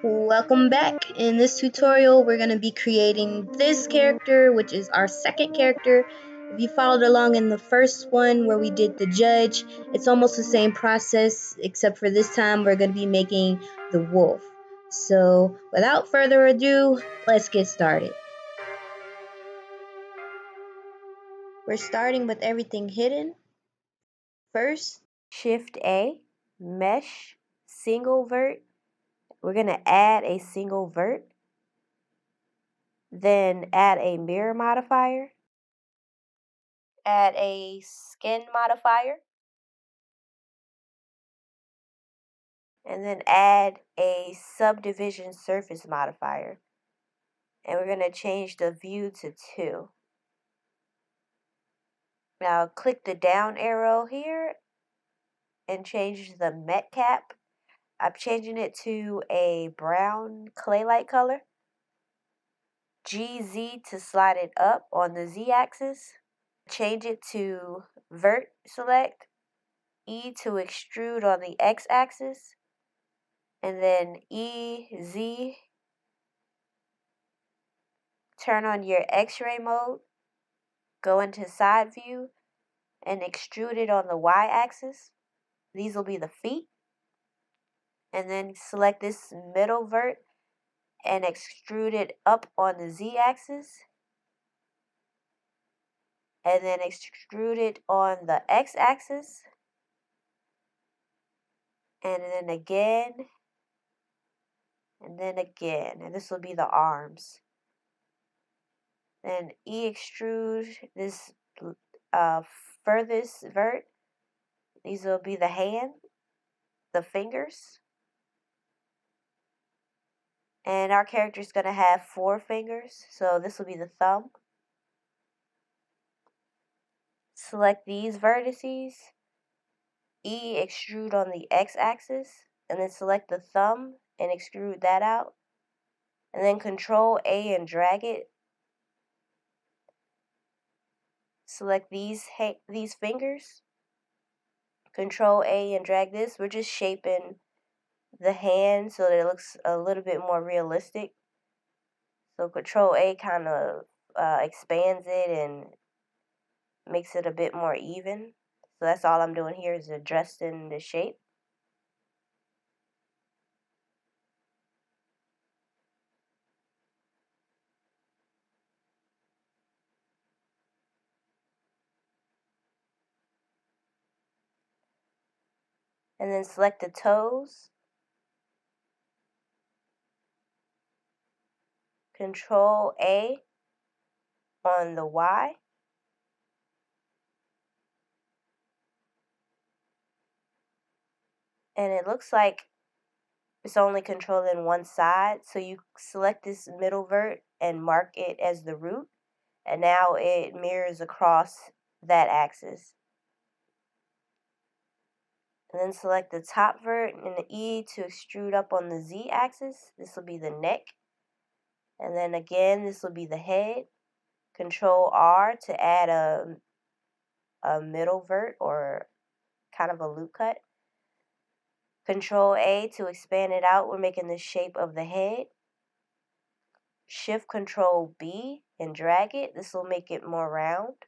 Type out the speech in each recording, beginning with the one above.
Welcome back. In this tutorial, we're going to be creating this character, which is our second character. If you followed along in the first one where we did the judge, it's almost the same process, except for this time we're going to be making the wolf. So without further ado, let's get started. We're starting with everything hidden. First, Shift A, Mesh, Single Vert. We're going to add a single vert. Then add a mirror modifier, add a skin modifier, and then add a subdivision surface modifier. And we're going to change the view to 2. Now click the down arrow here and change the met cap. I'm changing it to a brown clay-like color. GZ to slide it up on the Z axis. Change it to vert select. E to extrude on the X axis, and then EZ, turn on your X-ray mode, go into side view, and extrude it on the Y axis. These will be the feet, and then select this middle vert and extrude it up on the Z axis, and then extrude it on the X axis, and then again, and then again, and this will be the arms. Then extrude this furthest vert. These will be the hand, the fingers, and our character is going to have 4 fingers, so this will be the thumb. Select these vertices, E extrude on the X axis, and then select the thumb and extrude that out, and then Control A and drag it. Select these fingers, Control A and drag this. We're just shaping the hand so that it looks a little bit more realistic. So Control A kind of expands it and makes it a bit more even. So that's all I'm doing here is adjusting the shape. And then select the toes. Control A on the Y. And it looks like it's only controlling one side. So you select this middle vert and mark it as the root. And now it mirrors across that axis. And then select the top vert and the E to extrude up on the Z axis. This will be the neck. And then again, this will be the head. Control R to add a middle vert or kind of a loop cut. Control A to expand it out. We're making the shape of the head. Shift Control B and drag it. This will make it more round.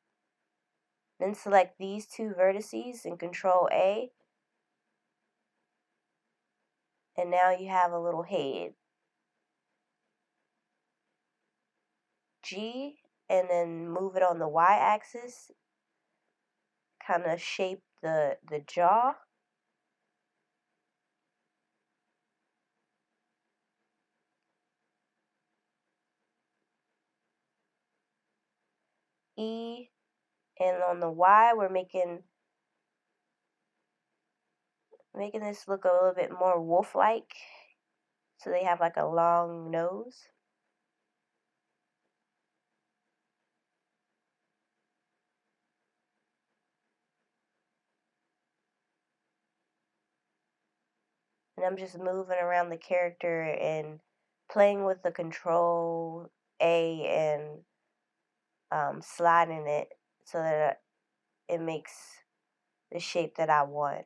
Then select these 2 vertices and Control A. And now you have a little head. G, and then move it on the Y axis. Kind of shape the jaw. E, and on the Y we're making this look a little bit more wolf-like, so they have like a long nose. And I'm just moving around the character and playing with the Control A and sliding it so that it makes the shape that I want.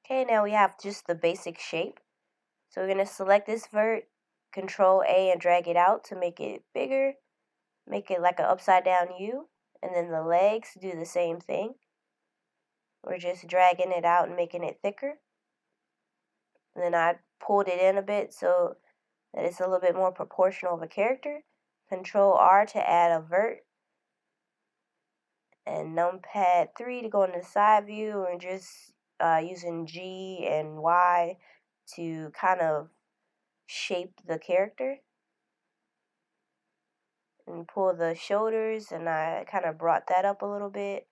Okay, now we have just the basic shape. So we're going to select this vert, Control A and drag it out to make it bigger, make it like an upside down U, and then the legs do the same thing. We're just dragging it out and making it thicker. And then I pulled it in a bit so that it's a little bit more proportional of a character. Control R to add a vert, and numpad 3 to go into the side view, and just using G and Y to kind of shape the character. And pull the shoulders, and I kind of brought that up a little bit.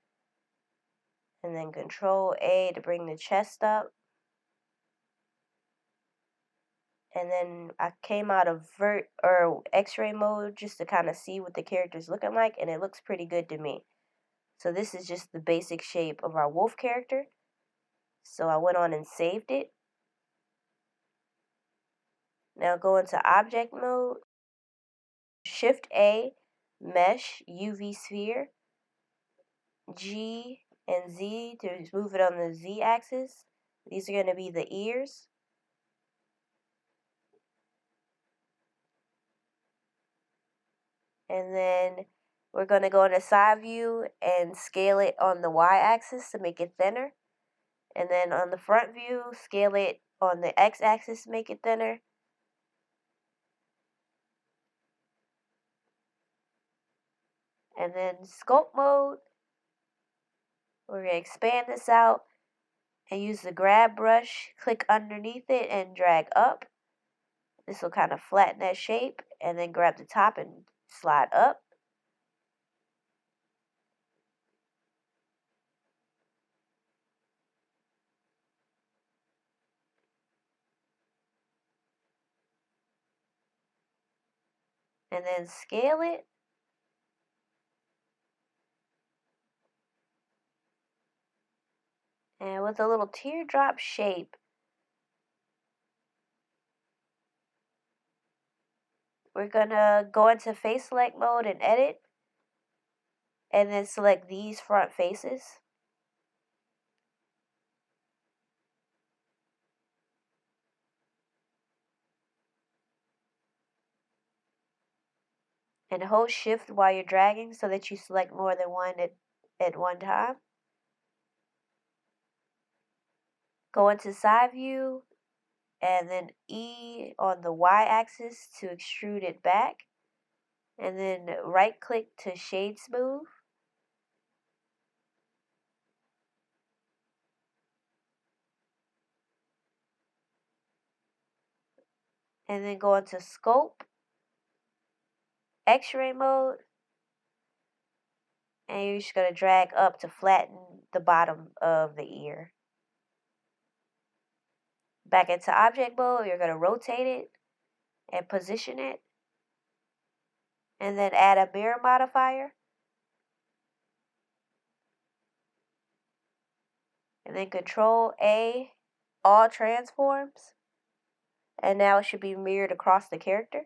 And then Control A to bring the chest up. And then I came out of X-ray mode just to kind of see what the character's looking like, and it looks pretty good to me. So this is just the basic shape of our wolf character. So I went on and saved it. Now go into object mode, Shift A, mesh, UV sphere, G and Z to move it on the Z axis. These are going to be the ears. And then we're going to go into side view and scale it on the Y axis to make it thinner. And then on the front view, scale it on the X axis to make it thinner. And then sculpt mode, we're going to expand this out and use the grab brush, click underneath it and drag up. This will kind of flatten that shape, and then grab the top and slide up. And then scale it. And with a little teardrop shape, we're going to go into face select mode and edit. And then select these front faces. And hold shift while you're dragging so that you select more than one at one time. Go into side view and then E on the Y axis to extrude it back. And then right click to shade smooth. And then go into scope, X-ray mode. And you're just going to drag up to flatten the bottom of the ear. Back into object mode, you're going to rotate it and position it. And then add a mirror modifier. And then Control A, all transforms. And now it should be mirrored across the character.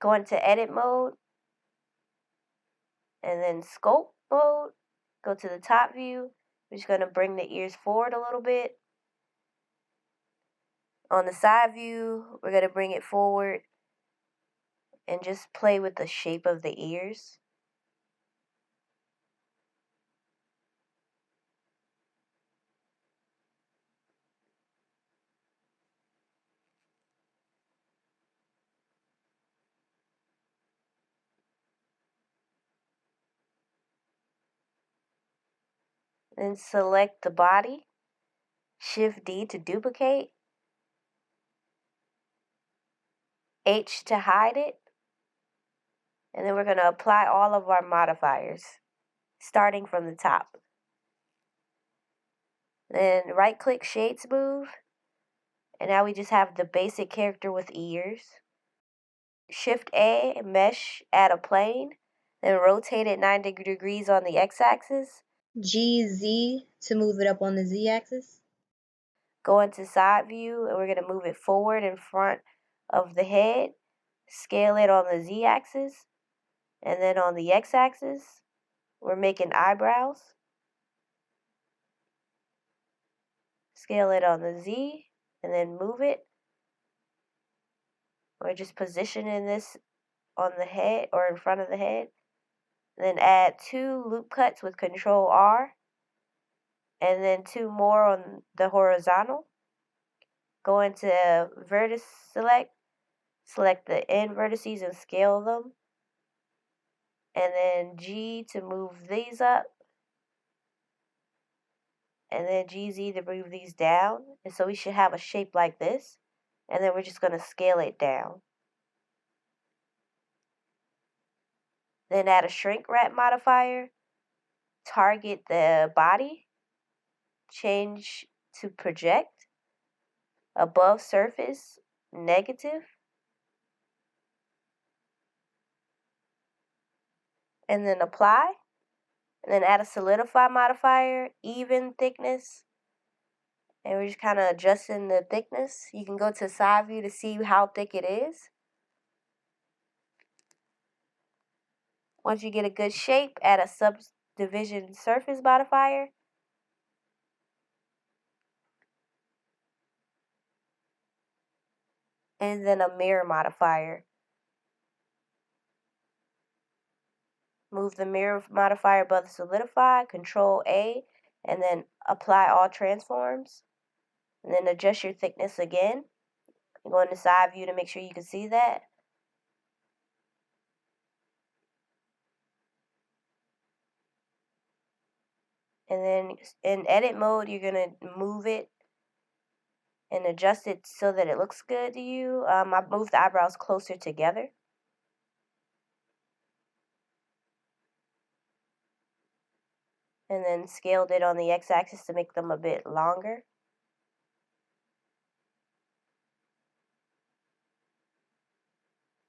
Go into edit mode. And then scope mode. Go to the top view. We're just going to bring the ears forward a little bit. On the side view, we're going to bring it forward and just play with the shape of the ears. Then select the body. Shift D to duplicate. H to hide it. And then we're going to apply all of our modifiers, starting from the top. Then right click shade smooth. And now we just have the basic character with ears. Shift A, mesh, add a plane. Then rotate it 90 degrees on the x-axis. GZ to move it up on the z-axis. Go into side view, and we're going to move it forward in front of the head. Scale it on the z-axis. And then on the x-axis, we're making eyebrows. scale it on the Z, and then move it. We're just positioning this on the head or in front of the head. Then add 2 loop cuts with Control R, and then 2 more on the horizontal. Go into vertex select the end vertices and scale them. And then G to move these up. And then GZ to move these down. And so we should have a shape like this. And then we're just going to scale it down. Then add a shrink wrap modifier. Target the body. Change to project. Above surface, negative. And then apply. And then add a solidify modifier, even thickness. And we're just kind of adjusting the thickness. You can go to side view to see how thick it is. Once you get a good shape, add a subdivision surface modifier. And then a mirror modifier. Move the mirror modifier above the solidify, Control A, and then apply all transforms. And then adjust your thickness again. Go into side view to make sure you can see that. And then in edit mode, you're going to move it and adjust it so that it looks good to you. I moved the eyebrows closer together. And then scaled it on the x-axis to make them a bit longer.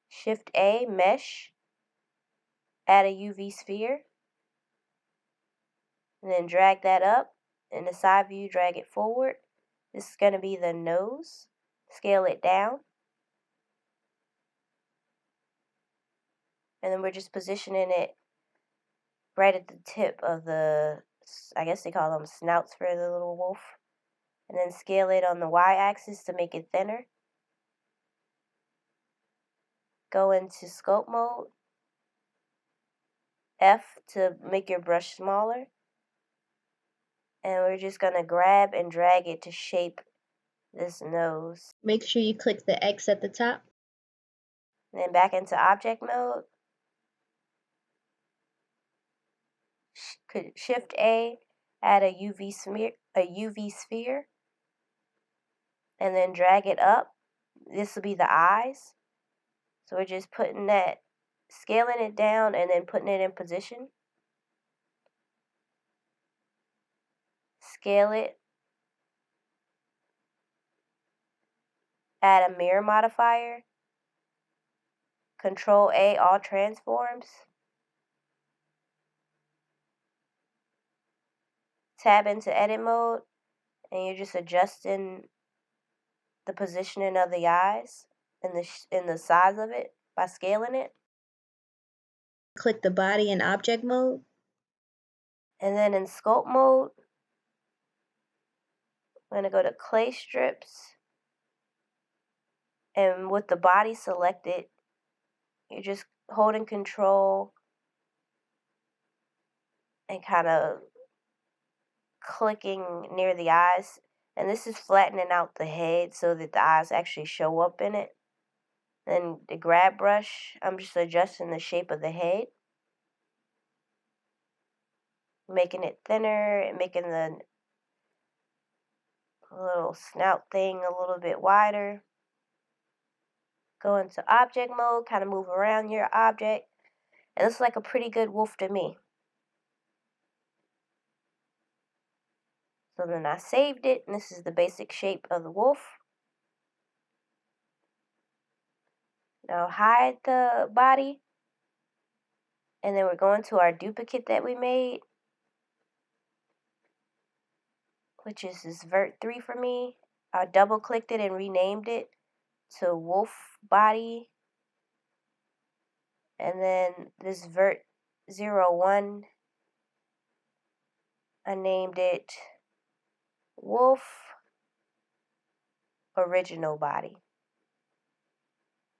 Shift A, mesh, add a UV sphere, and then drag that up. In the side view, drag it forward. This is going to be the nose. Scale it down. And then we're just positioning it right at the tip of the, I guess they call them snouts for the little wolf. And then scale it on the y-axis to make it thinner. Go into sculpt mode. F to make your brush smaller. And we're just going to grab and drag it to shape this nose. Make sure you click the X at the top. And then back into object mode. Shift A, add a UV sphere, and then drag it up. This will be the eyes. So we're just putting that, scaling it down and then putting it in position. Scale it. Add a mirror modifier. Control A, all transforms. Tab into edit mode, and you're just adjusting the positioning of the eyes and the size of it by scaling it. Click the body in object mode. And then in sculpt mode, I'm going to go to clay strips. And with the body selected, you're just holding control and kind of clicking near the eyes. And this is flattening out the head so that the eyes actually show up in it. Then the grab brush, I'm just adjusting the shape of the head. Making it thinner and making the little snout thing a little bit wider. Go into object mode, kind of move around your object. And it's like a pretty good wolf to me. So then I saved it, and this is the basic shape of the wolf. Now hide the body. And then we're going to our duplicate that we made, which is this vert 3 for me. I double clicked it and renamed it to wolf body. And then this vert 01, I named it wolf. original body.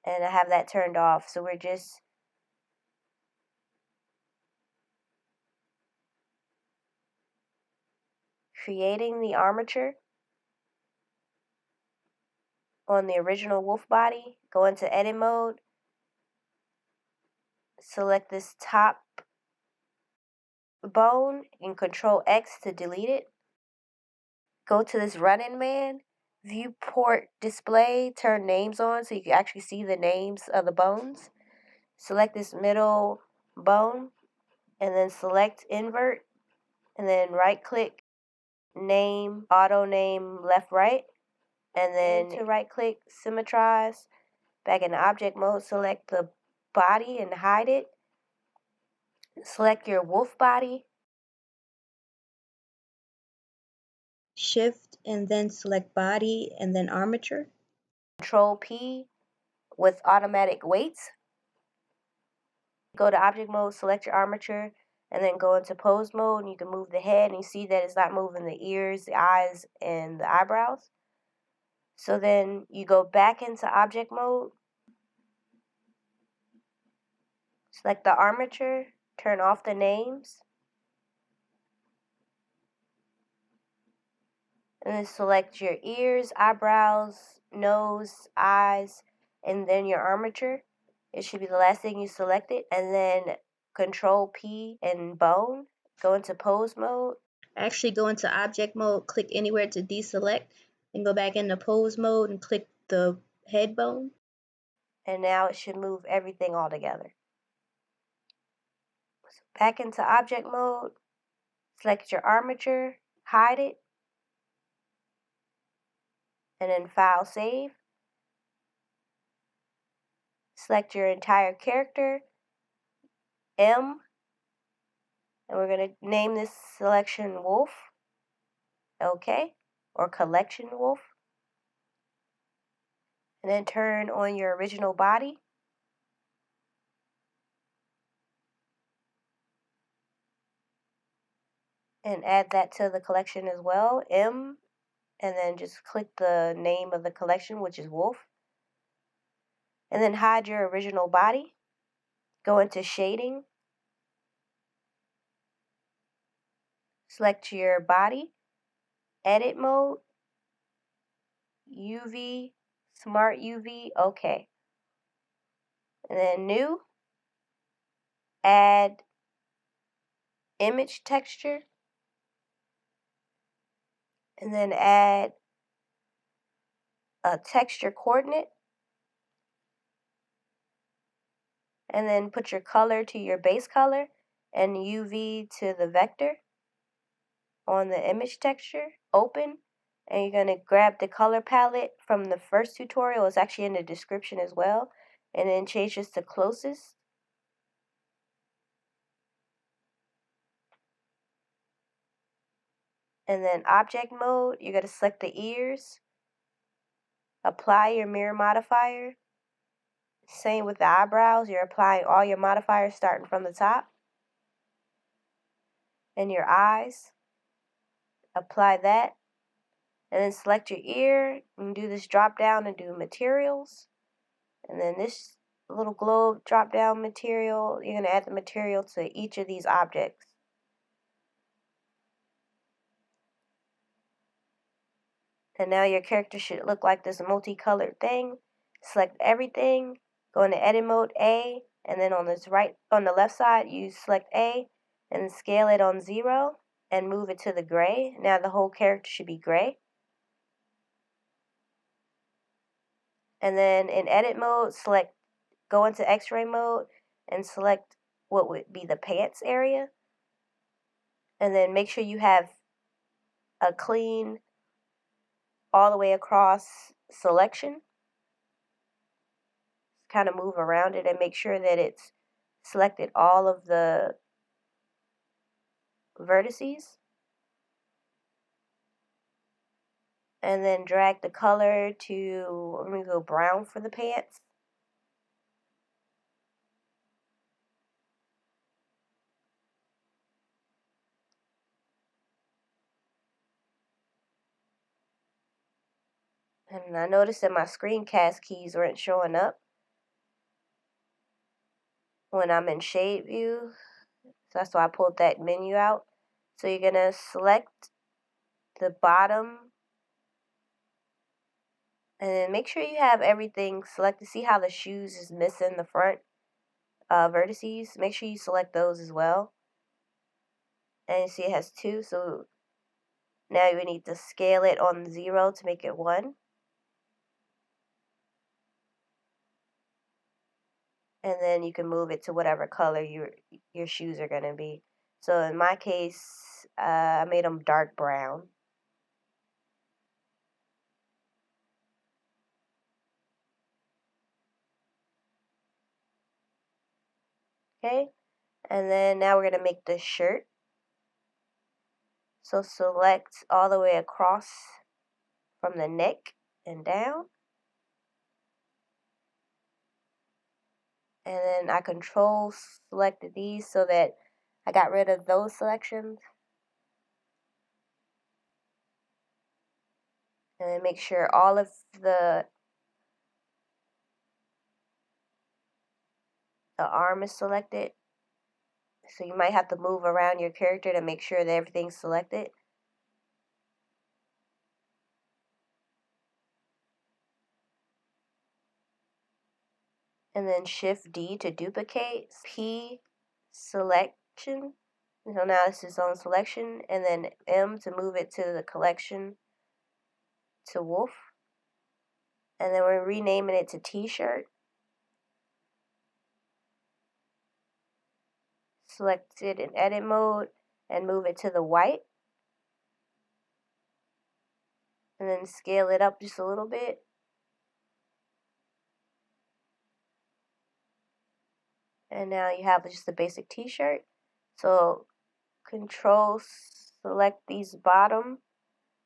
And I have that turned off, so we're just creating the armature on the original wolf body. Go into edit mode, select this top bone and Control X to delete it. Go to this running man, viewport display, turn names on so you can actually see the names of the bones. Select this middle bone and then select invert and then right click, name, auto name left right, and then to right click, symmetrize. Back in object mode, select the body and hide it. Select your wolf body. Shift and then select body and then armature. Control P with automatic weights. Go to object mode, select your armature, and then go into pose mode. And you can move the head, and you see that it's not moving the ears, the eyes, and the eyebrows. So then you go back into object mode, select the armature, turn off the names, and then select your ears, eyebrows, nose, eyes, and then your armature. It should be the last thing you selected, and then Control P and bone. Go into pose mode. Actually go into object mode, click anywhere to deselect, and go back into pose mode and click the head bone. And now it should move everything all together. So back into object mode, select your armature, hide it, and then file save. Select your entire character, M, and we're going to name this selection Wolf, okay, or collection Wolf. And then turn on your original body. And add that to the collection as well, M, and then just click the name of the collection, which is Wolf. And then hide your original body. Go into shading. Select your body. Edit mode. UV, Smart UV, okay. And then new. Add image texture. And then add a texture coordinate. And then put your color to your base color and UV to the vector on the image texture. Open, and you're going to grab the color palette from the first tutorial. It's actually in the description as well. And then change this to closest. And then object mode, you're going to select the ears. Apply your mirror modifier. Same with the eyebrows. You're applying all your modifiers starting from the top. And your eyes. Apply that. And then select your ear and do this drop down and do materials. And then this little globe drop down material, you're going to add the material to each of these objects. And now your character should look like this multicolored thing. Select everything, go into edit mode A, and then on the left side you select A and scale it on 0 and move it to the gray. Now the whole character should be gray. And then in edit mode, go into X-ray mode and select what would be the pants area. And then make sure you have a clean all the way across selection. Kind of move around it and make sure that it's selected all of the vertices. And then drag the color to, I'm going to go brown for the pants. And I noticed that my screencast keys weren't showing up when I'm in shade view. So that's why I pulled that menu out. So you're going to select the bottom and then make sure you have everything selected. See how the shoes is missing the front vertices? Make sure you select those as well. And you see it has 2, so now you need to scale it on 0 to make it 1. And then you can move it to whatever color your shoes are going to be. So in my case, I made them dark brown. Okay, and then now we're going to make the shirt. So select all the way across from the neck and down. And then I control selected these so that I got rid of those selections. And then make sure all of the arm is selected. So you might have to move around your character to make sure that everything's selected. And then Shift D to duplicate. P selection. So now it's its own selection. And then M to move it to the collection to wolf. And then we're renaming it to T-shirt. Select it in edit mode and move it to the white. And then scale it up just a little bit. And now you have just a basic T-shirt. So control select these bottom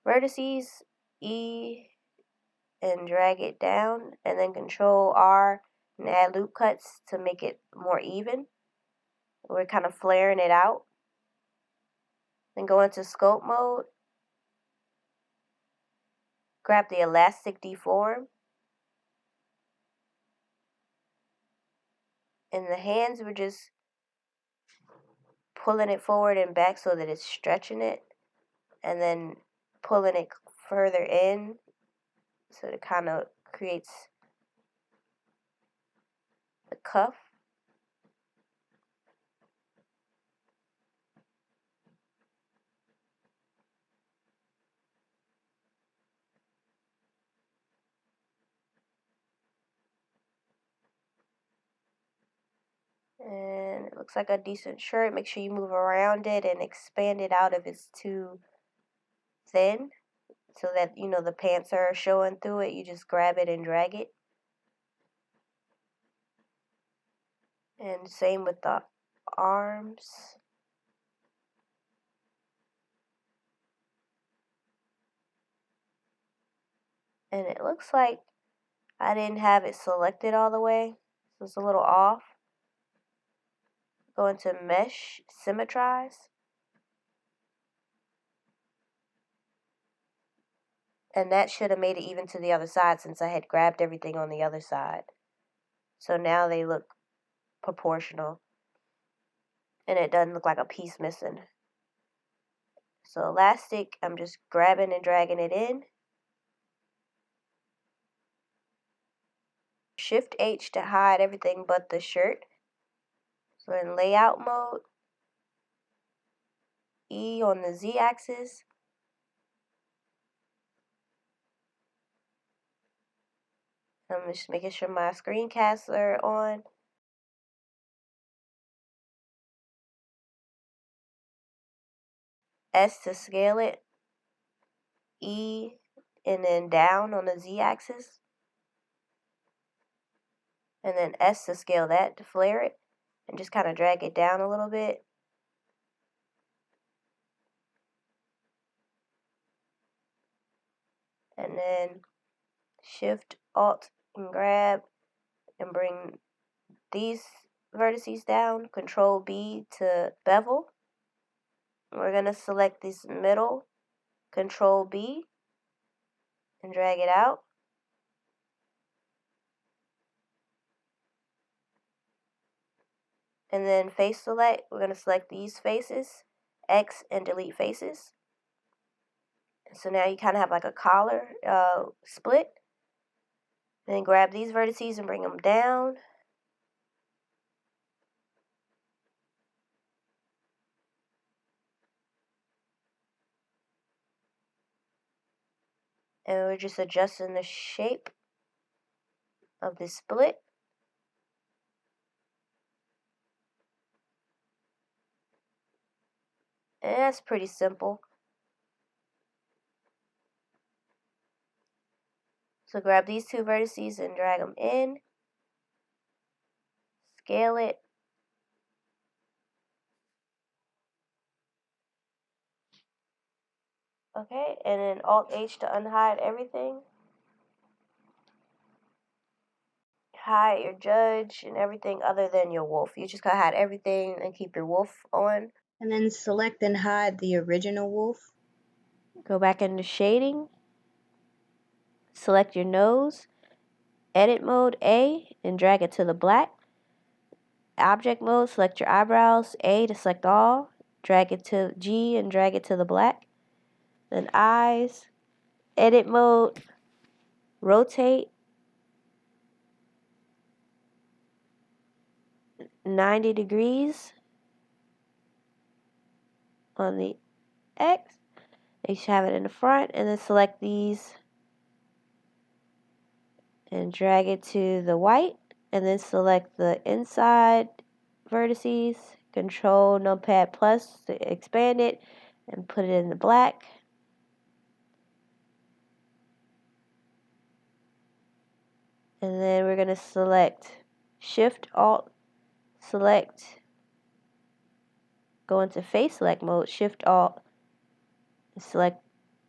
vertices, E, and drag it down, and then control R and add loop cuts to make it more even. We're kind of flaring it out. Then go into scope mode, grab the elastic deform. In the hands, we're just pulling it forward and back so that it's stretching it, and then pulling it further in so it kind of creates the cuff. And it looks like a decent shirt. Make sure you move around it and expand it out if it's too thin so that you know the pants are showing through it. You just grab it and drag it. And same with the arms. And it looks like I didn't have it selected all the way, so it's a little off. Go into mesh, symmetrize. And that should have made it even to the other side since I had grabbed everything on the other side. So now they look proportional. And it doesn't look like a piece missing. So elastic, I'm just grabbing and dragging it in. Shift H to hide everything but the shirt. So in layout mode, E on the Z axis. I'm just making sure my screencasts are on. S to scale it. E and then down on the Z axis. And then S to scale that to flare it. And just kind of drag it down a little bit. And then Shift Alt and grab and bring these vertices down. Control B to bevel. We're going to select this middle. Control B and drag it out. And then face select, we're going to select these faces, X and delete faces. So now you kind of have like a collar split. Then grab these vertices and bring them down. And we're just adjusting the shape of this split. And that's pretty simple. So grab these two vertices and drag them in. Scale it. Okay, and then Alt-H to unhide everything. Hide your judge and everything other than your wolf. You just gotta hide everything and keep your wolf on. And then select and hide the original wolf. Go back into shading. Select your nose. Edit mode A and drag it to the black. Object mode, select your eyebrows. A to select all. Drag it to G and drag it to the black. Then eyes. Edit mode. Rotate 90 degrees on the X. You should have it in the front, and then select these and drag it to the white, and then select the inside vertices, Control Numpad Plus to expand it, and put it in the black. And then we're going to select Shift Alt Select, go into face select mode, Shift Alt, select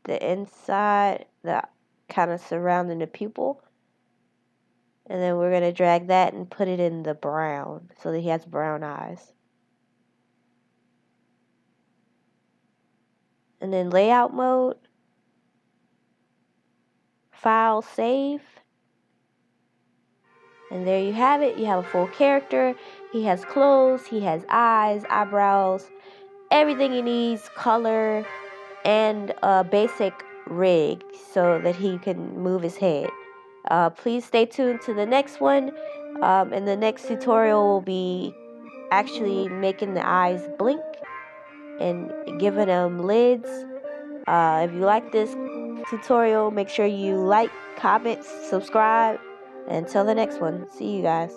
the inside, the kind of surrounding the pupil. And then we're going to drag that and put it in the brown so that he has brown eyes. And then layout mode, file, save. And there you have it. You have a full character. He has clothes, he has eyes, eyebrows, everything he needs, color, and a basic rig so that he can move his head. Please stay tuned to the next one. In the next tutorial, we'll be actually making the eyes blink and giving them lids. If you like this tutorial, make sure you like, comment, subscribe. Until the next one, see you guys.